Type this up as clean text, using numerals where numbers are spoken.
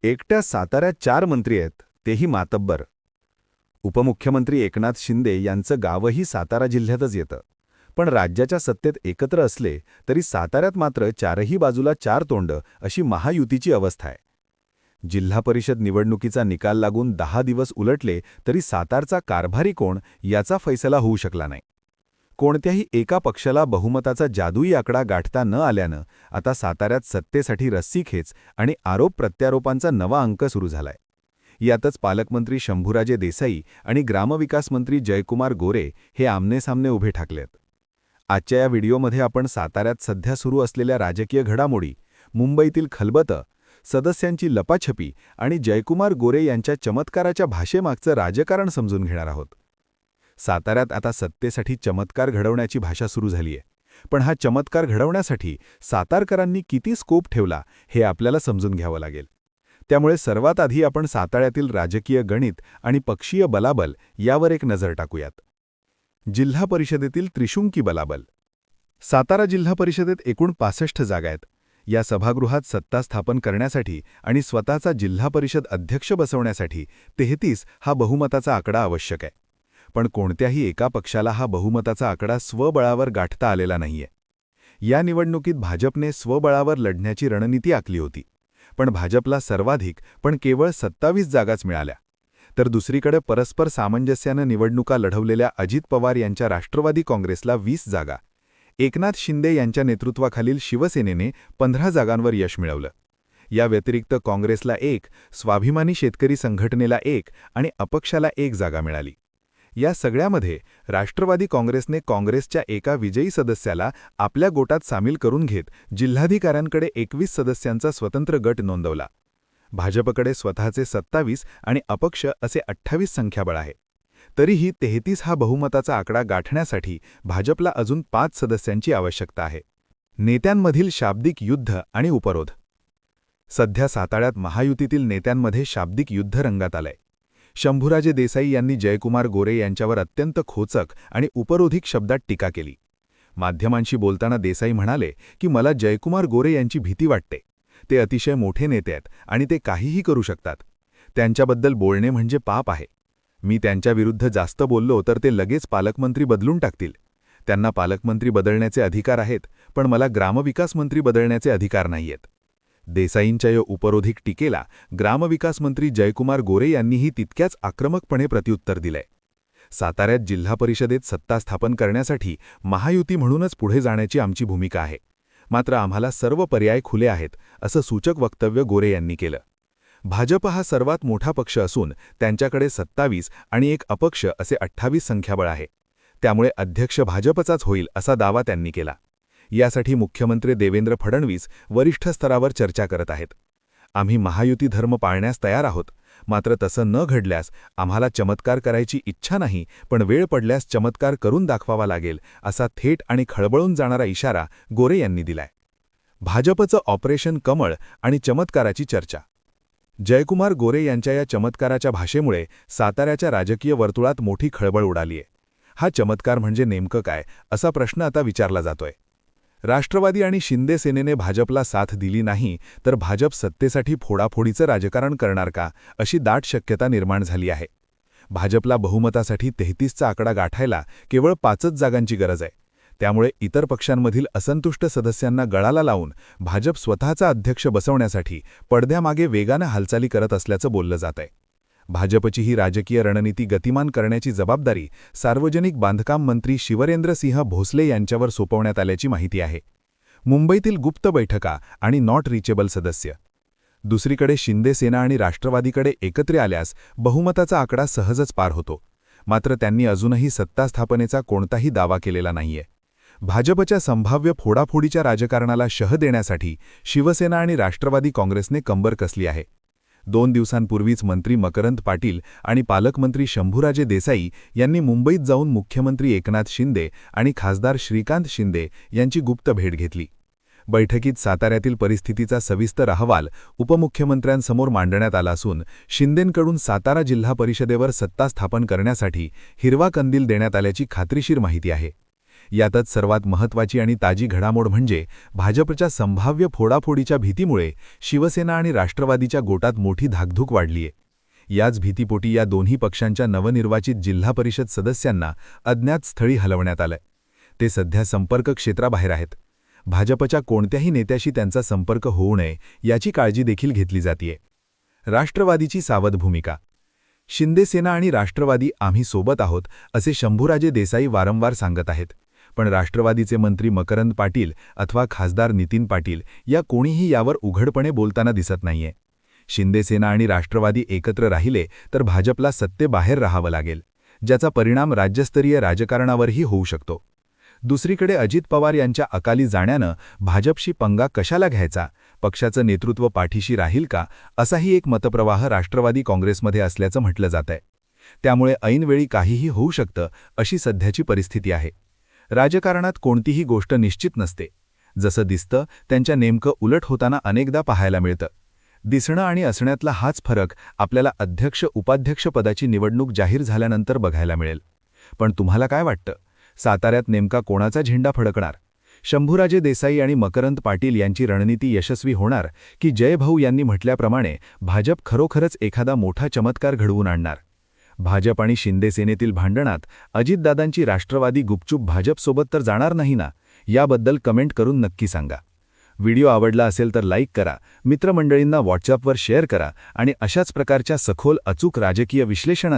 एकट्या साताऱ्यात 4 मंत्री आहेत, तेही मातब्बर. उपमुख्यमंत्री एकनाथ शिंदे यांचं गावही सातारा जिल्ह्यातच येतं. पण राज्याच्या सत्तेत एकत्र असले तरी साताऱ्यात मात्र चारही बाजूला 4 तोंड अशी महायुतीची अवस्था आहे. जिल्हा परिषद निवडणुकीचा निकाल लागून 10 दिवस उलटले तरी सातारचा कारभारी कोण याचा फैसला होऊ शकला नाही. कोणत्याही एका पक्षाला बहुमताचा जादुई आकडा गाठता न आल्यानं आता साताऱ्यात सत्तेसाठी रस्सीखेच आणि आरोप प्रत्यारोपांचा नवा अंक सुरू झालाय. यातच पालकमंत्री शंभूराजे देसाई आणि ग्रामविकास मंत्री जयकुमार गोरे हे आमनेसामने उभे ठाकलेत. आजच्या या व्हिडिओमध्ये आपण साताऱ्यात सध्या सुरू असलेल्या राजकीय घडामोडी, मुंबईतील खलबतं, सदस्यांची लपाछपी आणि जयकुमार गोरे यांच्या चमत्काराच्या भाषेमागचं राजकारण समजून घेणार आहोत. साताऱ्यात आता सत्तेसाठी चमत्कार घडवण्याची भाषा सुरू झालीय. पण हा चमत्कार घडवण्यासाठी सातारकरांनी किती स्कोप ठेवला हे आपल्याला समजून घ्यावं लागेल. त्यामुळे सर्वात आधी आपण साताऱ्यातील राजकीय गणित आणि पक्षीय बलाबल यावर एक नजर टाकूयात. जिल्हा परिषदेतील त्रिशुंकी बलाबल. सातारा जिल्हा परिषदेत एकूण 65 जागा आहेत. या सभागृहात सत्ता स्थापन करण्यासाठी आणि स्वतःचा जिल्हा परिषद अध्यक्ष बसवण्यासाठी 33 हा बहुमताचा आकडा आवश्यक आहे. पण कोणत्याही एका पक्षाला हा बहुमताचा आकडा स्वबळावर गाठता आलेला नाहीये. या निवडणुकीत भाजपने स्वबळावर लढण्याची रणनीती आखली होती. पण भाजपला सर्वाधिक पण केवळ 27 जागाच मिळाल्या. तर दुसरीकडे परस्पर सामंजस्यानं निवडणुका लढवलेल्या अजित पवार यांच्या राष्ट्रवादी काँग्रेसला 20 जागा, एकनाथ शिंदे यांच्या नेतृत्वाखालील शिवसेनेने 15 जागांवर यश मिळवलं. या व्यतिरिक्त काँग्रेसला 1, स्वाभिमानी शेतकरी संघटनेला 1 आणि अपक्षाला 1 जागा मिळाली. या सगळ्यामध्ये राष्ट्रवादी काँग्रेसने काँग्रेसच्या एका विजयी सदस्याला आपल्या गोटात सामील करून घेत जिल्हाधिकाऱ्यांकडे 21 सदस्यांचा स्वतंत्र गट नोंदवला. भाजपकडे स्वतःचे 27 आणि अपक्ष असे 28 संख्याबळ आहे. तरीही 33 हा बहुमताचा आकडा गाठण्यासाठी भाजपला अजून 5 सदस्यांची आवश्यकता आहे. नेत्यांमधील शाब्दिक युद्ध आणि उपरोध. सध्या साताऱ्यात महायुतीतील नेत्यांमध्ये शाब्दिक युद्ध रंगात आलंय. शंभूराजे देसाई यांनी जयकुमार गोरे यांच्यावर अत्यंत खोचक आणि उपरोधिक शब्दात टीका केली. माध्यमांशी बोलताना देसाई म्हणाले की मला जयकुमार गोरे यांची भीती वाटते. ते अतिशय मोठे नेते आहेत आणि ते काहीही करू शकतात. त्यांच्याबद्दल बोलणे म्हणजे पाप आहे. मी त्यांच्याविरुद्ध जास्त बोललो तर ते लगेच पालकमंत्री बदलून टाकतील. त्यांना पालकमंत्री बदलण्याचे अधिकार आहेत, पण मला ग्रामविकास मंत्री बदलण्याचे अधिकार नाहीयेत. देसाईंच्या या उपरोधिक टीकेला ग्रामविकास मंत्री जयकुमार गोरे यांनीही तितक्याच आक्रमकपणे प्रत्युत्तर दिलंय. साताऱ्यात जिल्हा परिषदेत सत्ता स्थापन करण्यासाठी महायुती म्हणूनच पुढे जाण्याची आमची भूमिका आहे. मात्र आम्हाला सर्व पर्याय खुले आहेत, असं सूचक वक्तव्य गोरे यांनी केलं. भाजप हा सर्वात मोठा पक्ष असून त्यांच्याकडे 27 आणि 1 अपक्ष असे 28 संख्याबळ आहे. त्यामुळे अध्यक्ष भाजपचाच होईल असा दावा त्यांनी केला. यासाठी मुख्यमंत्री देवेंद्र फडणवीस वरिष्ठ स्तरावर चर्चा करत आहेत. आम्ही महायुती धर्म पाळण्यास तयार आहोत, मात्र तसं न घडल्यास आम्हाला चमत्कार करायची इच्छा नाही, पण वेळ पडल्यास चमत्कार करून दाखवावा लागेल असा थेट आणि खळबळून जाणारा इशारा गोरे यांनी दिलाय. भाजपचं ऑपरेशन कमळ आणि चमत्काराची चर्चा. जयकुमार गोरे यांच्या या चमत्काराच्या भाषेमुळे साताऱ्याच्या राजकीय वर्तुळात मोठी खळबळ उडालीय. हा चमत्कार म्हणजे नेमकं काय असा प्रश्न आता विचारला जातोय. राष्ट्रवादी आणि शिंदे सेनेने भाजपला साथ दिली नाही तर भाजप सत्तेसाठी फोडाफोडीचं राजकारण करणार का अशी दाट शक्यता निर्माण झाली आहे. भाजपला बहुमतासाठी 33चा आकडा गाठायला केवळ 5च जागांची गरज आहे. त्यामुळे इतर पक्षांमधील असंतुष्ट सदस्यांना गळाला लावून भाजप स्वतःचा अध्यक्ष बसवण्यासाठी पडद्यामागे वेगानं हालचाली करत असल्याचं बोललं जातंय. भाजपची ही राजकीय रणनीती गतिमान करण्याची जबाबदारी सार्वजनिक बांधकाम मंत्री शिवरेंद्रसिंह भोसले यांच्यावर सोपवण्यात आल्याची माहिती आहे. मुंबईतील गुप्त बैठका आणि नॉट रिचेबल सदस्य. दुसरीकडे शिंदे सेना आणि राष्ट्रवादीकडे एकत्र आल्यास बहुमताचा आकडा सहजच पार होतो. मात्र त्यांनी अजूनही सत्ता स्थापनेचा कोणताही दावा केलेला नाहीये. भाजपच्या संभाव्य फोडाफोडीच्या राजकारणाला शह देण्यासाठी शिवसेना आणि राष्ट्रवादी काँग्रेसने कंबर कसली आहे. 2 दिवसांपूर्वीच मंत्री मकरंद पाटील आणि पालकमंत्री शंभूराजे देसाई यांनी मुंबईत जाऊन मुख्यमंत्री एकनाथ शिंदे आणि खासदार श्रीकांत शिंदे यांची गुप्त भेट घेतली. बैठकीत साताऱ्यातील परिस्थितीचा सविस्तर अहवाल उपमुख्यमंत्र्यांसमोर मांडण्यात आला असून शिंदेंकडून सातारा जिल्हा परिषदेवर सत्ता स्थापन करण्यासाठी हिरवा कंदील देण्यात आल्याची खात्रीशीर माहिती आहे. यातच सर्वात महत्त्वाची आणि ताजी घडामोड म्हणजे भाजपच्या संभाव्य फोडाफोडीच्या भीतीमुळे शिवसेना आणि राष्ट्रवादीच्या गोटात मोठी धाकधूक वाढलीय. याच भीतीपोटी या दोन्ही पक्षांच्या नवनिर्वाचित जिल्हा परिषद सदस्यांना अज्ञात स्थळी हलवण्यात आलंय. ते सध्या संपर्क क्षेत्राबाहेर आहेत. भाजपच्या कोणत्याही नेत्याशी त्यांचा संपर्क होऊ नये याची काळजी देखील घेतली जातीये. राष्ट्रवादीची सावध भूमिका. शिंदेसेना आणि राष्ट्रवादी आम्ही सोबत आहोत असे शंभूराजे देसाई वारंवार सांगत आहेत. पण राष्ट्रवादीचे मंत्री मकरंद पाटील अथवा खासदार नितीन पाटील या कोणीही यावर उघडपणे बोलताना दिसत नाहीये. शिंदेसेना आणि राष्ट्रवादी एकत्र राहिले तर भाजपला सत्तेबाहेर राहावं लागेल, ज्याचा परिणाम राज्यस्तरीय राजकारणावरही होऊ शकतो. दुसरीकडे अजित पवार यांच्या अकाली जाण्यानं भाजपशी पंगा कशाला घ्यायचा, पक्षाचं नेतृत्व पाठीशी राहील का, असाही एक मतप्रवाह राष्ट्रवादी काँग्रेसमध्ये असल्याचं म्हटलं जातंय. त्यामुळे ऐनवेळी काहीही होऊ शकतं अशी सध्याची परिस्थिती आहे. राजकारणात कोणतीही गोष्ट निश्चित नसते. जसं दिसतं त्यांच्या नेमकं उलट होताना अनेकदा पाहायला मिळतं. दिसणं आणि असण्यातला हाच फरक आपल्याला अध्यक्ष उपाध्यक्ष पदाची निवडणूक जाहीर झाल्यानंतर बघायला मिळेल. पण तुम्हाला काय वाटतं, साताऱ्यात नेमका कोणाचा झेंडा फडकणार? शंभूराजे देसाई आणि मकरंद पाटील यांची रणनीती यशस्वी होणार की जयभाऊ यांनी म्हटल्याप्रमाणे भाजप खरोखरच एखादा मोठा चमत्कार घडवून आणणार? भाजप आणि शिंदेसेनेतील भांडणात अजितदादांची राष्ट्रवादी गुपचूप भाजपसोबत तर जाणार नाही ना? याबद्दल कमेंट करून नक्की सांगा. व्हिडिओ आवडला असेल तर लाईक करा, मित्रमंडळींना व्हॉट्सअपवर शेअर करा आणि अशाच प्रकारच्या सखोल अचूक राजकीय विश्लेषण